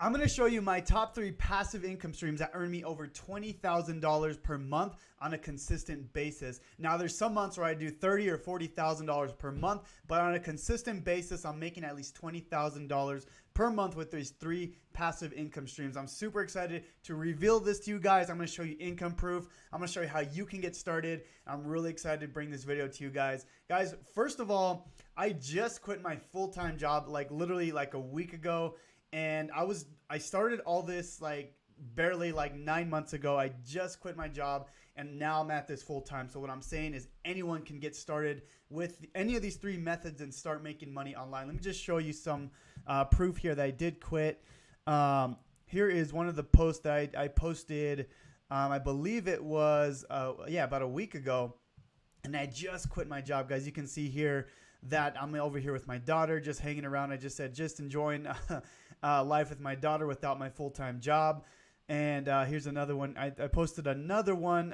I'm going to show you my top 3 passive income streams that earn me over $20,000 per month on a consistent basis. Now, there's some months where I do $30,000 or $40,000 per month, but on a consistent basis, I'm making at least $20,000 per month with these 3 passive income streams. I'm super excited to reveal this to you guys. I'm going to show you income proof. I'm going to show you how you can get started. I'm really excited to bring this video to you guys. Guys, first of all, I just quit my full-time job literally a week ago. And I started all this barely 9 months ago. I just quit my job and now I'm at this full time. So what I'm saying is anyone can get started with any of these 3 methods and start making money online. Let me just show you some proof here that I did quit. Here is one of the posts that I posted. I believe it was, about a week ago. And I just quit my job, guys. You can see here that I'm over here with my daughter, just hanging around. I just said, just enjoying life with my daughter without my full-time job. And here's another one. I posted another one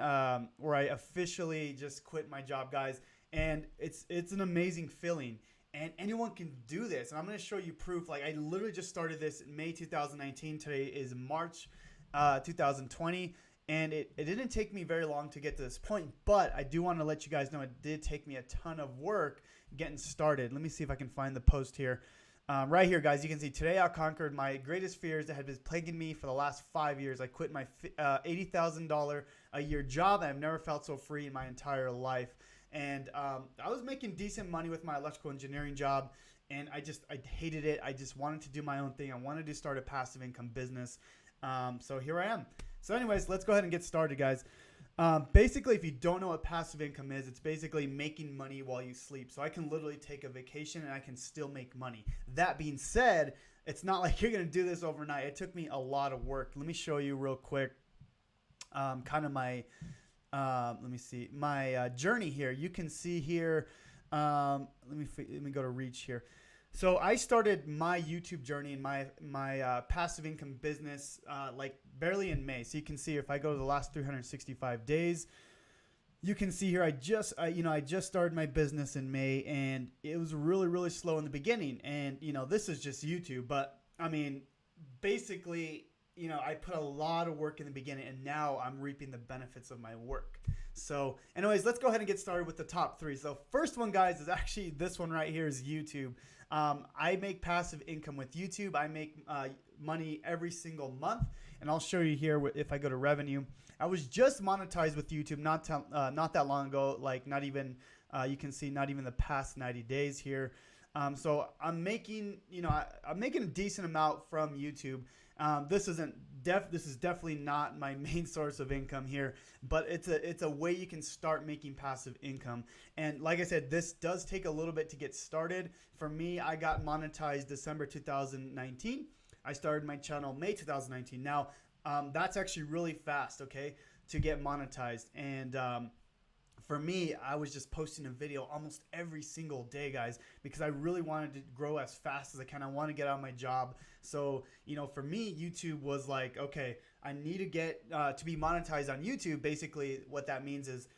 where I officially just quit my job, guys. And it's an amazing feeling. And anyone can do this. And I'm going to show you proof. I literally just started this in May 2019. Today is March 2020. And it didn't take me very long to get to this point, but I do want to let you guys know it did take me a ton of work getting started. Let me see if I can find the post here. Right here, guys, you can see today I conquered my greatest fears that had been plaguing me for the last 5 years. I quit my $80,000 a year job. I've never felt so free in my entire life. And I was making decent money with my electrical engineering job, and I hated it. I just wanted to do my own thing. I wanted to start a passive income business. So here I am. So anyways, let's go ahead and get started, guys. Basically, if you don't know what passive income is, it's basically making money while you sleep. So I can literally take a vacation and I can still make money. That being said, it's not like you're going to do this overnight. It took me a lot of work. Let me show you real quick kind of my, let me see, my journey here. You can see here, let me go to reach here. So I started my YouTube journey and my passive income business barely in May. So you can see if I go to the last 365 days, you can see here I just started my business in May, and it was really, really slow in the beginning. And this is just YouTube, but I mean, basically, I put a lot of work in the beginning, and now I'm reaping the benefits of my work. So anyways, let's go ahead and get started with the top 3. So first one, guys, is actually this one right here is YouTube. I make passive income with YouTube. I make money every single month, and I'll show you here if I go to revenue. I was just monetized with YouTube not that long ago, not even you can see not even the past 90 days here. So I'm making I'm making a decent amount from YouTube. This is definitely not my main source of income here, but it's a way you can start making passive income. And like I said, this does take a little bit to get started. For me, I got monetized December 2019. I started my channel May 2019. Now, that's actually really fast, okay, to get monetized. And for me, I was just posting a video almost every single day, guys, because I really wanted to grow as fast as I can. I want to get out of my job. So, for me, YouTube was like, okay, I need to get to be monetized on YouTube. Basically, what that means is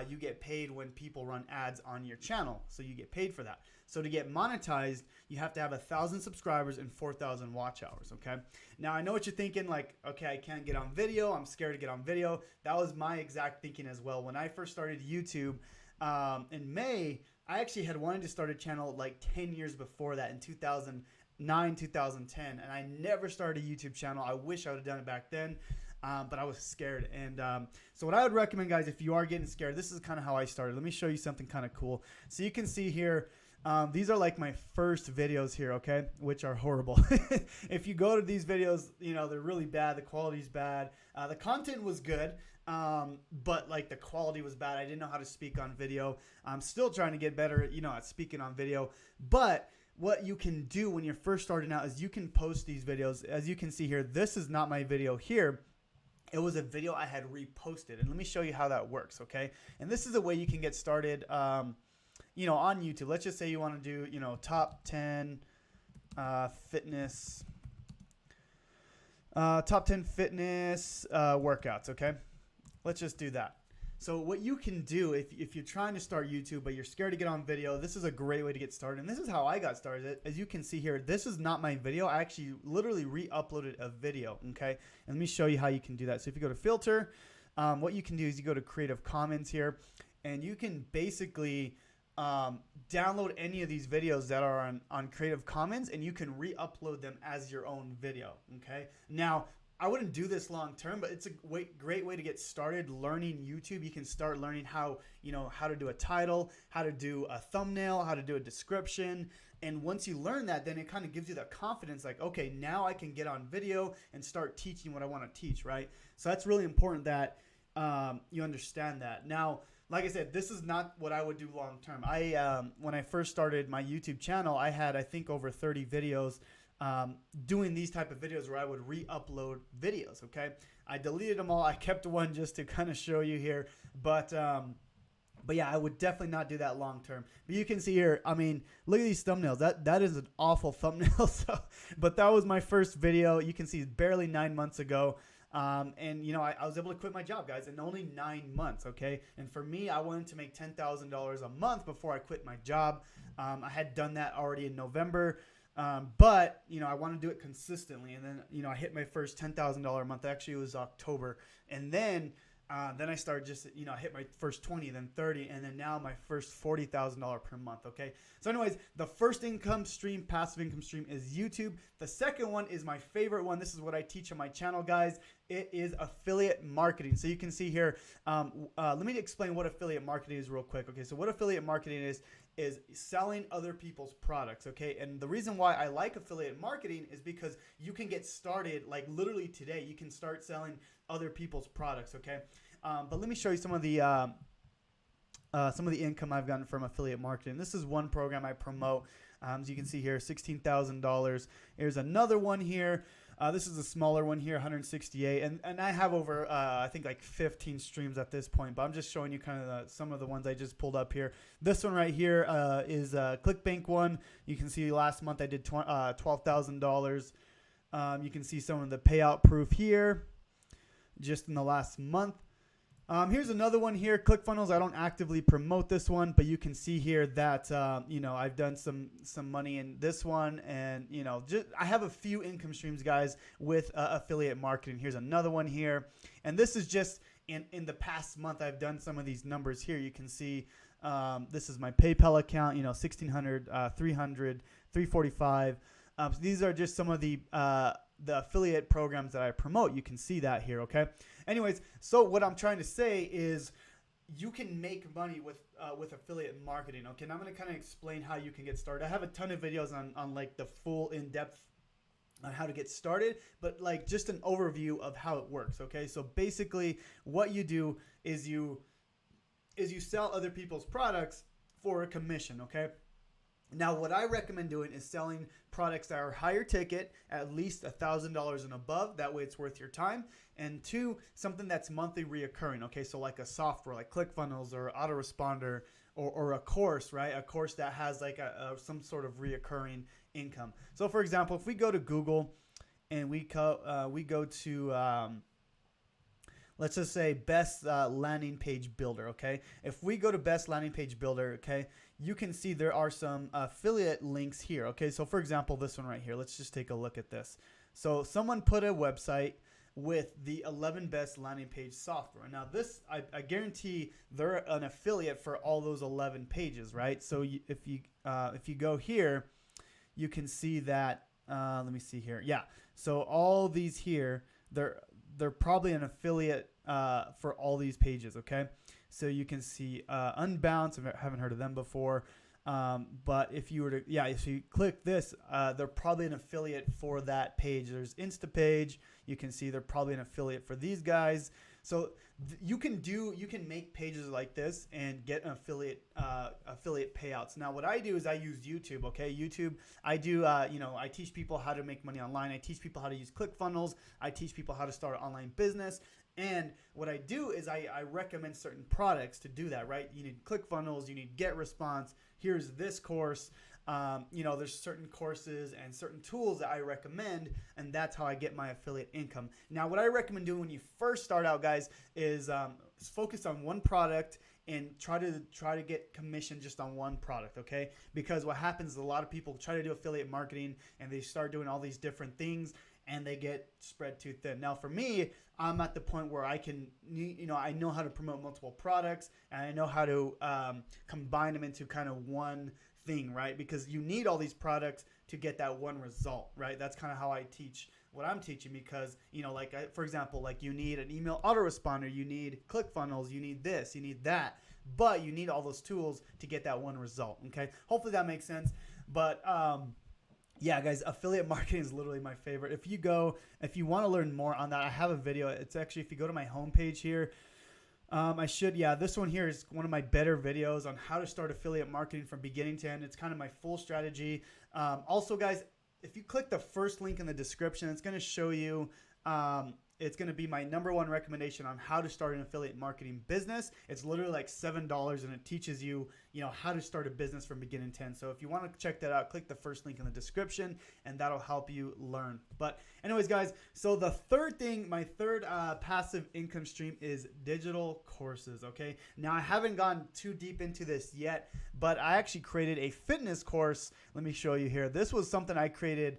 you get paid when people run ads on your channel. So you get paid for that. So to get monetized, you have to have 1,000 subscribers and 4,000 watch hours, okay? Now, I know what you're thinking, okay, I can't get on video. I'm scared to get on video. That was my exact thinking as well. When I first started YouTube in May, I actually had wanted to start a channel 10 years before that in 2009, 2010, and I never started a YouTube channel. I wish I would have done it back then. But I was scared. And so what I would recommend, guys, if you are getting scared, this is kind of how I started. Let me show you something kind of cool. So you can see here, these are my first videos here, okay, which are horrible. If you go to these videos, they're really bad. The quality's bad. The content was good, but the quality was bad. I didn't know how to speak on video. I'm still trying to get better, at speaking on video. But what you can do when you're first starting out is you can post these videos. As you can see here, this is not my video here. It was a video I had reposted, and let me show you how that works, okay? And this is a way you can get started, on YouTube. Let's just say you want to do, top 10 fitness workouts, okay? Let's just do that. So what you can do if you're trying to start YouTube but you're scared to get on video, this is a great way to get started. And this is how I got started. As you can see here, this is not my video. I actually literally re-uploaded a video, okay? And let me show you how you can do that. So if you go to filter, what you can do is you go to Creative Commons here, and you can basically download any of these videos that are on Creative Commons, and you can re-upload them as your own video, okay? Now, I wouldn't do this long term, but it's a great way to get started learning YouTube. You can start learning how to do a title, how to do a thumbnail, how to do a description. And once you learn that, then it kind of gives you that confidence, like, okay, now I can get on video and start teaching what I want to teach, right? So that's really important that you understand that. Now, like I said, this is not what I would do long term. When I first started my YouTube channel, I had, I think, over 30 videos doing these type of videos where I would re-upload videos, okay? I deleted them all. I kept one just to kind of show you here. But yeah, I would definitely not do that long term. But you can see here, I mean, look at these thumbnails. That is an awful thumbnail. But that was my first video. You can see barely 9 months ago. And I was able to quit my job, guys, in only 9 months, okay? And for me, I wanted to make $10,000 a month before I quit my job. I had done that already in November. But I want to do it consistently. And then, I hit my first $10,000 a month. Actually, it was October. And then I started just, I hit my first 20, then 30, and then now my first $40,000 per month. Okay. So anyways, the first income stream, passive income stream, is YouTube. The second one is my favorite one. This is what I teach on my channel, guys. It is affiliate marketing. So you can see here, let me explain what affiliate marketing is real quick. Okay. So what affiliate marketing is selling other people's products, okay? And the reason why I like affiliate marketing is because you can get started, like literally today, you can start selling other people's products, okay? But let me show you some of the income I've gotten from affiliate marketing. This is one program I promote. As you can see here, $16,000. Here's another one here. This is a smaller one here, 168, and I have over I think like 15 streams at this point, but I'm just showing you kind of some of the ones I just pulled up here. This one right here is a ClickBank one. You can see last month I did $12,000. You can see some of the payout proof here just in the last month. Here's another one here, Clickfunnels. I don't actively promote this one, but you can see here that I've done some money in this one, and I have a few income streams, guys, with affiliate marketing. Here's another one here, and this is just in the past month. I've done some of these numbers here. You can see this is my PayPal account. $1,600, $300, $345. So these are just some of the affiliate programs that I promote. You can see that here, okay? Anyways, so what I'm trying to say is you can make money with affiliate marketing, okay? And I'm going to kind of explain how you can get started. I have a ton of videos on like the full in-depth on how to get started, but like just an overview of how it works, okay? So basically what you do is you sell other people's products for a commission, okay? Now, what I recommend doing is selling products that are higher ticket, at least $1,000 and above. That way it's worth your time. And two, something that's monthly reoccurring. Okay, so like a software like ClickFunnels or Autoresponder or a course, right? A course that has like some sort of reoccurring income. So for example, if we go to Google and we go to let's just say best landing page builder, okay? If we go to best landing page builder, okay, you can see there are some affiliate links here, okay? So for example, this one right here, let's just take a look at this. So someone put a website with the 11 best landing page software. Now this, I guarantee they're an affiliate for all those 11 pages, right? So if you go here, you can see that, let me see here. Yeah, so all these here, they're probably an affiliate for all these pages, okay? So you can see Unbounce. I haven't heard of them before. But if you were to, if you click this, they're probably an affiliate for that page. There's InstaPage. You can see they're probably an affiliate for these guys. So you can make pages like this and get an affiliate payouts. Now what I do is I use YouTube. Okay, YouTube. I do I teach people how to make money online. I teach people how to use ClickFunnels. I teach people how to start an online business. And what I do is I recommend certain products to do that, right? You need ClickFunnels, you need GetResponse. Here's this course. there's certain courses and certain tools that I recommend, and that's how I get my affiliate income. Now, what I recommend doing when you first start out, guys, is focus on one product and try to get commission just on one product, okay? Because what happens is a lot of people try to do affiliate marketing and they start doing all these different things and they get spread too thin. Now, for me, I'm at the point where I can, I know how to promote multiple products and I know how to combine them into kind of one thing, right? Because you need all these products to get that one result, right? That's kind of how I teach what I'm teaching, because, for example, you need an email autoresponder, you need Clickfunnels, you need this, you need that, but you need all those tools to get that one result, okay? Hopefully that makes sense. But yeah, guys, affiliate marketing is literally my favorite. If you want to learn more on that, I have a video. It's actually, if you go to my homepage here, this one here is one of my better videos on how to start affiliate marketing from beginning to end. It's kind of my full strategy. Also, guys, if you click the first link in the description, it's going to show you, it's going to be my #1 recommendation on how to start an affiliate marketing business. It's literally like $7 and it teaches you, how to start a business from beginning to end. So if you want to check that out, click the first link in the description and that'll help you learn. But anyways, guys, so the third thing, my third passive income stream is digital courses, okay? Now, I haven't gone too deep into this yet, but I actually created a fitness course. Let me show you here. This was something I created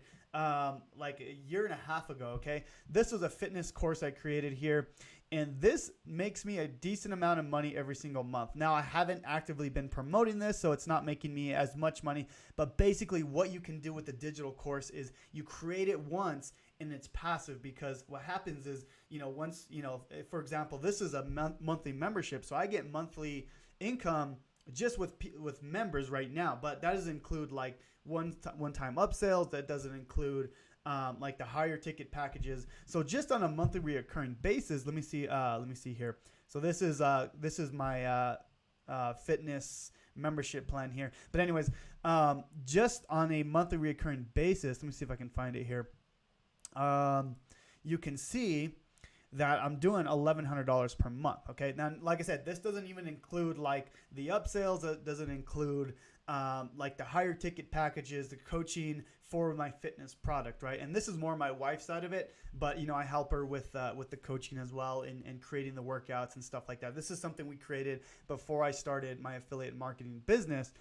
like a year and a half ago, okay? This was a fitness course I created here, and this makes me a decent amount of money every single month. Now, I haven't actively been promoting this, so it's not making me as much money, but basically what you can do with the digital course is you create it once and it's passive, because what happens is, once, for example, this is a monthly membership, so I get monthly income just with members right now, but that doesn't include like one-time upsells. That doesn't include like the higher ticket packages. So just on a monthly reoccurring basis, let me see here. So this is my fitness membership plan here. But anyways, just on a monthly reoccurring basis, let me see if I can find it here. You can see that I'm doing $1,100 per month. Okay. Now, like I said, this doesn't even include like the upsells. It doesn't include like the higher ticket packages, the coaching for my fitness product, right? And this is more my wife's side of it, but I help her with the coaching as well and creating the workouts and stuff like that. This is something we created before I started my affiliate marketing business.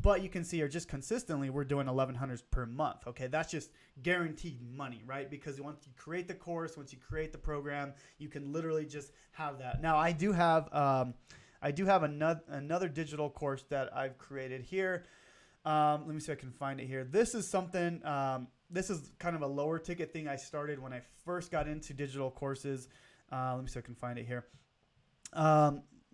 But you can see here, just consistently, we're doing $1,100 per month. Okay, that's just guaranteed money, right? Because once you create the course, once you create the program, you can literally just have that. Now, I do have another digital course that I've created here. Let me see if I can find it here. This is something. This is kind of a lower ticket thing I started when I first got into digital courses. Let me see if I can find it here.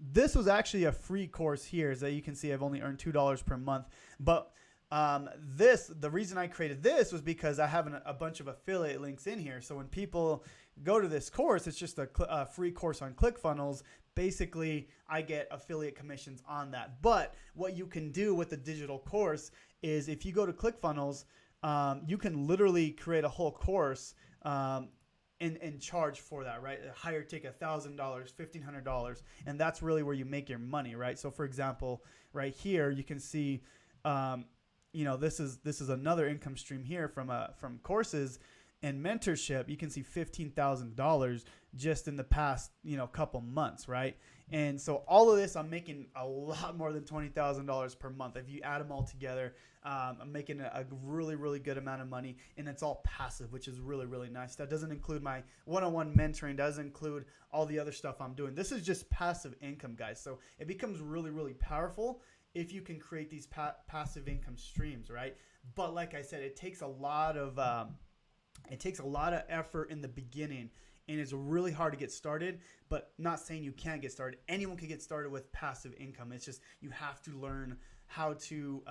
This was actually a free course here, as you can see. I've only earned $2 per month, but the reason I created this was because I have a bunch of affiliate links in here. So when people go to this course, it's just a free course on Clickfunnels. Basically, I get affiliate commissions on that. But what you can do with the digital course is, if you go to Clickfunnels, you can literally create a whole course and charge for that, right? A higher ticket, $1,000, $1,500, and that's really where you make your money, right? So, for example, right here, you can see, this is another income stream here from courses and mentorship. You can see $15,000 just in the past, couple months, right? And so all of this, I'm making a lot more than $20,000 per month. If you add them all together, I'm making a really, really good amount of money, and it's all passive, which is really, really nice. That doesn't include my one-on-one mentoring, doesn't include all the other stuff I'm doing. This is just passive income, guys. So it becomes really, really powerful if you can create these passive income streams, right? But like I said, it takes a lot of effort in the beginning, and it's really hard to get started. But not saying you can't get started. Anyone can get started with passive income. It's just you have to learn how to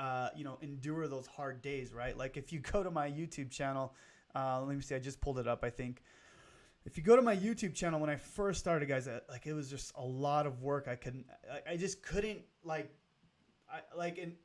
endure those hard days, right? Like if you go to my YouTube channel, let me see, I just pulled it up, I think. If you go to my YouTube channel, when I first started, guys, it was just a lot of work. I just couldn't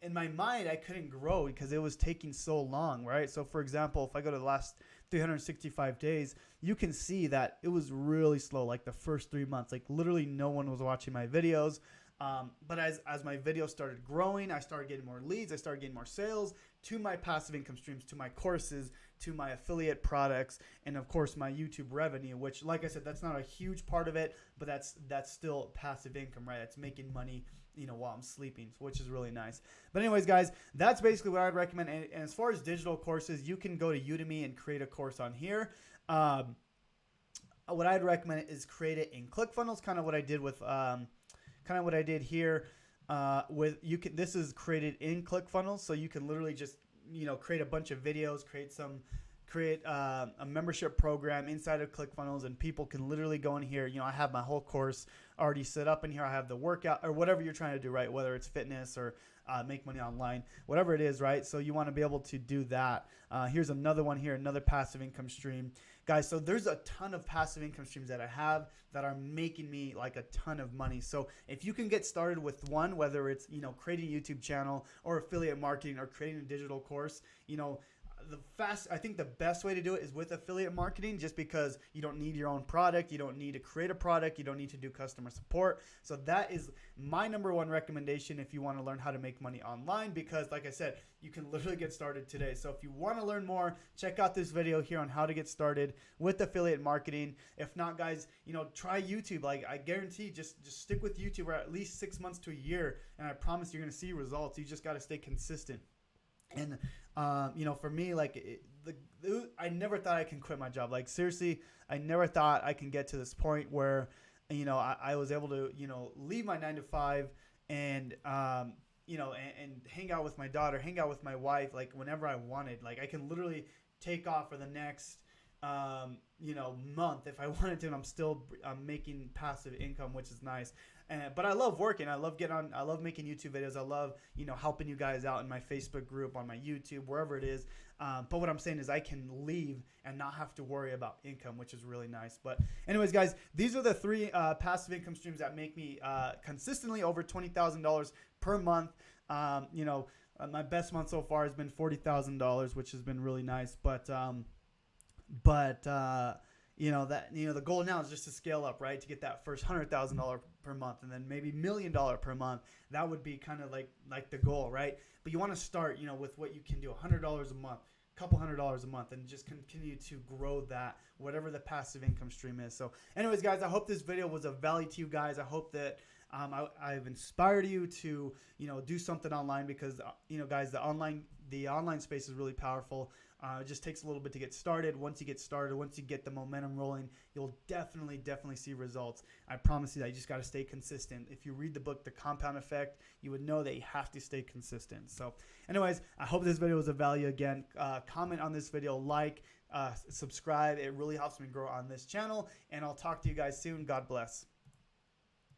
in my mind, I couldn't grow because it was taking so long, right? So for example, if I go to the last 365 days, you can see that it was really slow. Like the first 3 months, like literally no one was watching my videos. But as my videos started growing, I started getting more leads, I started getting more sales to my passive income streams, to my courses, to my affiliate products, and of course my YouTube revenue, which, like I said, that's not a huge part of it, but that's still passive income, right? That's making money, while I'm sleeping, which is really nice. But anyways, guys, that's basically what I'd recommend. And as far as digital courses, you can go to Udemy and create a course on here. What I'd recommend is create it in Clickfunnels, kind of what I did with, kind of what I did here. This is created in Clickfunnels, so you can literally just create a bunch of videos, create a membership program inside of Clickfunnels, and people can literally go in here. I have my whole course already set up in here. I have the workout or whatever you're trying to do, right? Whether it's fitness or make money online, whatever it is, right? So you want to be able to do that. Here's another one here, another passive income stream. Guys, so there's a ton of passive income streams that I have that are making me like a ton of money. So if you can get started with one, whether it's, creating a YouTube channel or affiliate marketing or creating a digital course, I think the best way to do it is with affiliate marketing, just because you don't need your own product. You don't need to create a product. You don't need to do customer support. So that is my number one recommendation if you want to learn how to make money online, because like I said, you can literally get started today. So if you want to learn more, check out this video here on how to get started with affiliate marketing. If not, guys, try YouTube. Like I guarantee, just stick with YouTube for at least 6 months to a year, and I promise you're going to see results. You just got to stay consistent. And for me, like I never thought I can quit my job. Like seriously, I never thought I can get to this point where, I was able to, leave my 9 to 5 and, and hang out with my daughter, hang out with my wife, like whenever I wanted. Like I can literally take off for the next, month if I wanted to, and I'm still making passive income, which is nice. But I love working. I love I love making YouTube videos. I love, helping you guys out in my Facebook group, on my YouTube, wherever it is. But what I'm saying is I can leave and not have to worry about income, which is really nice. But anyways, guys, these are the 3 passive income streams that make me consistently over $20,000 per month. My best month so far has been $40,000, which has been really nice. But the goal now is just to scale up, right? To get that first $100,000 per month, and then maybe $1 million per month. That would be kind of like the goal, right? But you want to start, with what you can do, $100 a month, couple $100 a month, and just continue to grow that, whatever the passive income stream is. So anyways, guys, I hope this video was of value to you guys. I hope that I've inspired you to, do something online, because, guys, the online space is really powerful. It just takes a little bit to get started. Once you get started, once you get the momentum rolling, you'll definitely see results. I promise you that. You just got to stay consistent. If you read the book, The Compound Effect, you would know that you have to stay consistent. So anyways, I hope this video was of value. Again, comment on this video, subscribe. It really helps me grow on this channel, and I'll talk to you guys soon. God bless.